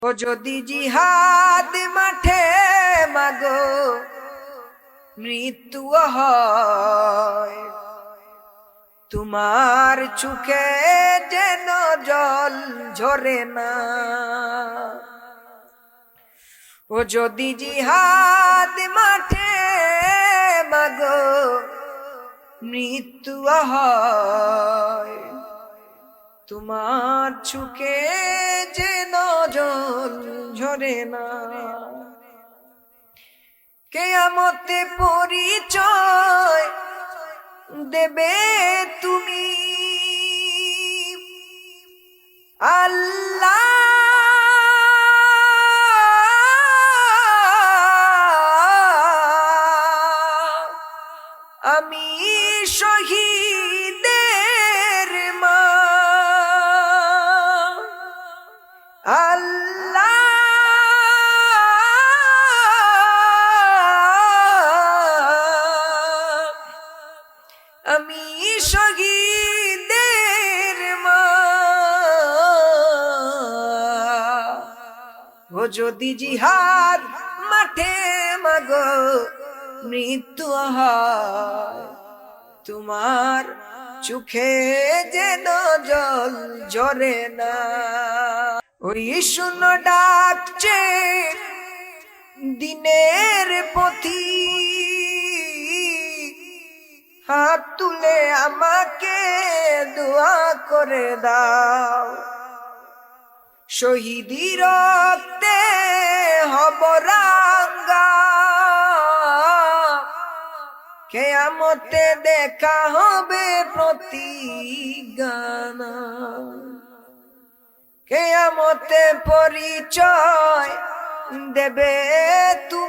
ও যদি জিহাদ মাঠে মাগো মৃত্যু হয়, তোমার চোখে যেন জল ঝরে না। ও যদি জিহাদ মাঠে মাগো মৃত্যু হয়, তোমার চোখে যেন জল ঝরে না। কিয়ামতে পরিচয় দেবে তুমি, আল্লাহ আমি শহীদের মা, আল্লাহ আমি শহীদের মা। ও যদি জিহাদ মাঠে মাগো মৃত্যু হয়, তোমার চোখে যেন জল ঝরে না। ওই শুনো ডাকছে দিনের পথি, হাত তুলে আমাকে দোয়া করে দাও। শহীদি রক্তে হব রাঙ্গা, কিয়ামতে দেখা হবে প্রতিজ্ঞা। কিয়ামতে পরিচয় দেবে তুমি,